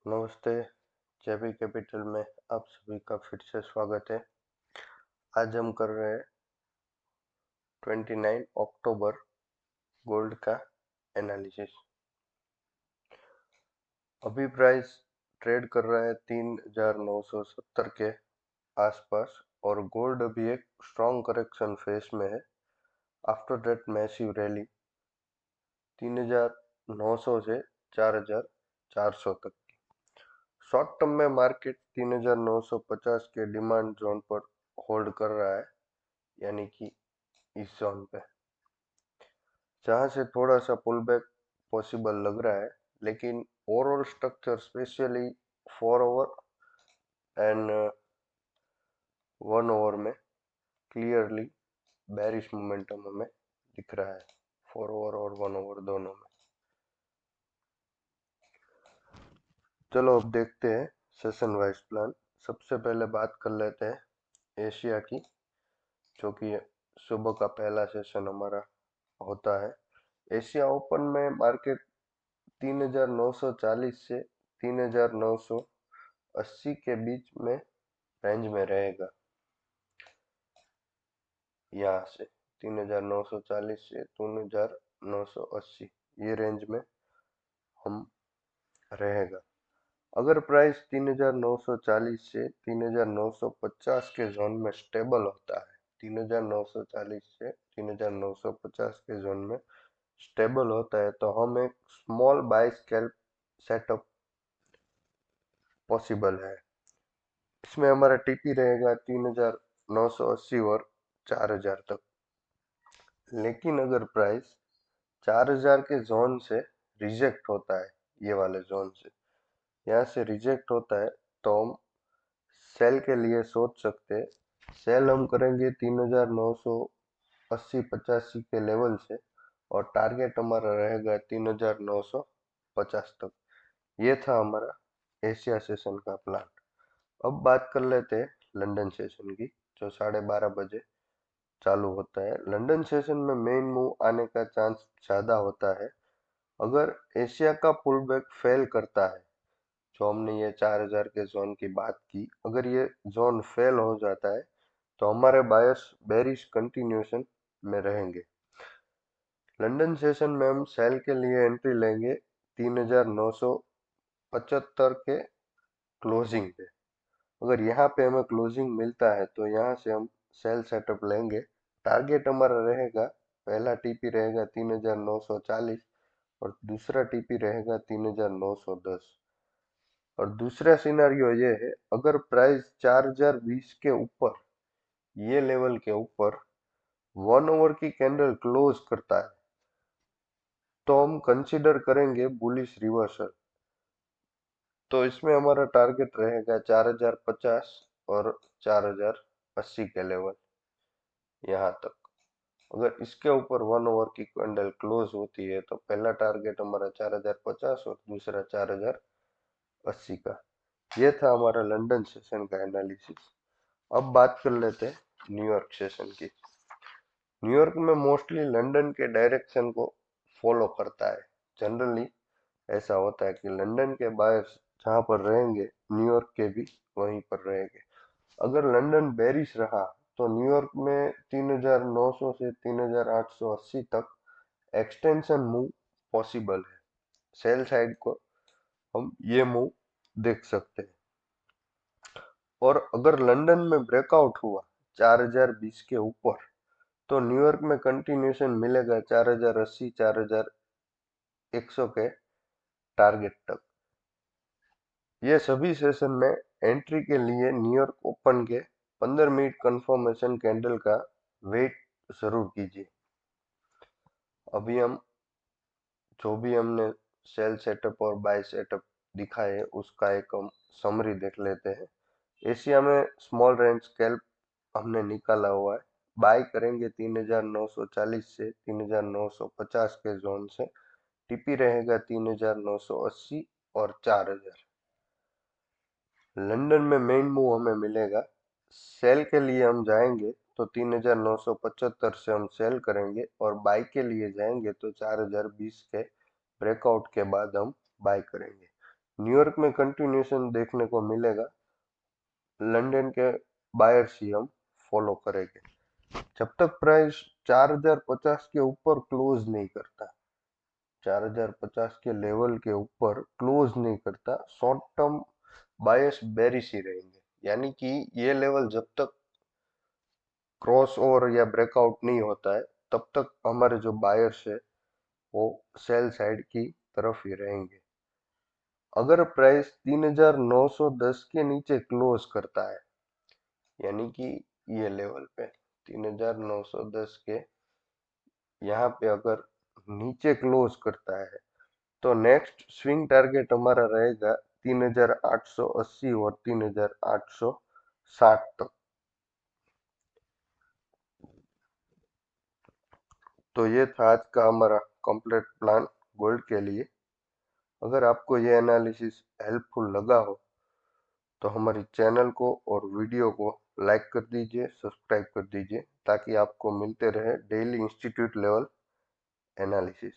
नमस्ते। जेबी कैपिटल में आप सभी का फिर से स्वागत है। आज हम कर रहे हैं 29 अक्टूबर गोल्ड का एनालिसिस। अभी प्राइस ट्रेड कर रहा है 3970 के आसपास और गोल्ड अभी एक स्ट्रॉन्ग करेक्शन फेस में है। आफ्टर दैट मैसिव रैली 3900 से 4400 तक। शॉर्ट टर्म में मार्केट 3950 के डिमांड जोन पर होल्ड कर रहा है, यानी कि इस जोन पे, जहां से थोड़ा सा पुल बैक पॉसिबल लग रहा है, लेकिन overall structure specially 4 over and 1 over में क्लियरली बेरिश मोमेंटम हमें दिख रहा है, 4 ओवर और 1 ओवर दोनों में। चलो अब देखते हैं सेशन वाइज प्लान। सबसे पहले बात कर लेते हैं एशिया की, जो कि सुबह का पहला सेशन हमारा होता है। एशिया ओपन में मार्केट 3940 से 3980 के बीच में रेंज में रहेगा। यहाँ से 3940 से 3980 ये रेंज में हम रहेगा। अगर प्राइस 3940 से 3950 के जोन में स्टेबल होता है, 3940 से 3950 के जोन में स्टेबल होता है, तो हम एक small buy scalp setup possible है। इसमें हमारा टीपी रहेगा 3980 और 4000 तक। लेकिन अगर प्राइस 4000 के जोन से रिजेक्ट होता है, ये वाले जोन से यहाँ से रिजेक्ट होता है, तो हम सेल के लिए सोच सकते हैं। सेल हम करेंगे 3980-85 के लेवल से और टारगेट हमारा रहेगा 3950 तक। ये था हमारा एशिया सेशन का प्लान। अब बात कर लेते हैं लंदन सेशन की, जो 12:30 बजे चालू होता है। लंदन सेशन में मेन मूव आने का चांस ज्यादा होता है। अगर एशिया का पुल बैक फेल करता है, जो हमने ये 4000 के जोन की बात की, अगर ये जोन फेल हो जाता है, तो हमारे बायर्स बेरिश कंटिन्यूएशन में रहेंगे। लंदन सेशन में हम सेल के लिए एंट्री लेंगे 3975 के क्लोजिंग पे। अगर यहाँ पे हमें क्लोजिंग मिलता है, तो यहाँ से हम सेल सेटअप लेंगे। टारगेट हमारा रहेगा, पहला टीपी रहेगा 3940 और दूसरा टीपी रहेगा 3910। और दूसरा सिनारियो ये है, अगर प्राइस 4020 के ऊपर, ये लेवल के ऊपर 1 ओवर की कैंडल क्लोज करता है, तो हम कंसीडर करेंगे बुलिश रिवर्सल। तो इसमें हमारा टारगेट रहेगा 4050 और 4080 के लेवल, यहाँ तक। अगर इसके ऊपर 1 ओवर की कैंडल क्लोज होती है, तो पहला टारगेट हमारा 4050 और दूसरा 4080 का। ये था हमारा लंदन सेशन का एनालिसिस। अब बात कर लेते हैं न्यूयॉर्क सेशन की। न्यूयॉर्क में मोस्टली लंदन के डायरेक्शन को फॉलो करता है। जनरली ऐसा होता है कि लंदन के बायर्स जहां पर रहेंगे, न्यूयॉर्क के भी वहीं पर रहेंगे। अगर लंदन बेरिश रहा, तो न्यूयॉर्क में 3900 से 3880 तक एक्सटेंशन मूव पॉसिबल है। सेल साइड को हम ये मूव देख सकते हैं। और अगर लंदन में ब्रेकआउट हुआ 4020 के ऊपर, तो न्यूयॉर्क में कंटिन्यूएशन मिलेगा 4080 4100 के टारगेट तक। ये सभी सेशन में एंट्री के लिए न्यूयॉर्क ओपन के 15 मिनट कंफर्मेशन कैंडल का वेट जरूर कीजिए। अभी हम जो भी हमने सेल सेटअप और बाय सेटअप दिखाए, उसका एक हम समरी देख लेते हैं। एशिया में स्मॉल रेंज स्कैल्प हमने निकाला हुआ है। बाय करेंगे 3940 से 3950 के जोन से। टीपी रहेगा 3980 और 4000। लंदन में मेन मूव हमें मिलेगा। सेल के लिए हम जाएंगे तो 3975 से हम सेल करेंगे और बाय के लिए जाएंगे तो 4020 के ब्रेकआउट के बाद हम बाय करेंगे। न्यूयॉर्क में कंटिन्यूएशन देखने को मिलेगा, लंदन के बायर्स ही हम फॉलो करेंगे। जब तक प्राइस 4050 के ऊपर क्लोज नहीं करता, 4050 के लेवल के ऊपर क्लोज नहीं करता, शॉर्ट टर्म बायर्स बेरिश ही रहेंगे। यानी कि ये लेवल जब तक क्रॉस ओवर या ब्रेकआउट नहीं होता है, तब तक हमारे जो बायर्स है वो सेल साइड की तरफ ही रहेंगे। अगर प्राइस 3910 के नीचे क्लोज करता है, यानी कि ये लेवल पे 3910 के यहाँ पे अगर नीचे क्लोज करता है, तो नेक्स्ट स्विंग टारगेट हमारा रहेगा 3880 और 3860 तक। तो ये था आज का हमारा कंप्लीट प्लान गोल्ड के लिए। अगर आपको ये एनालिसिस हेल्पफुल लगा हो तो हमारी चैनल को और वीडियो को लाइक कर दीजिए, सब्सक्राइब कर दीजिए, ताकि आपको मिलते रहे डेली इंस्टीट्यूट लेवल एनालिसिस।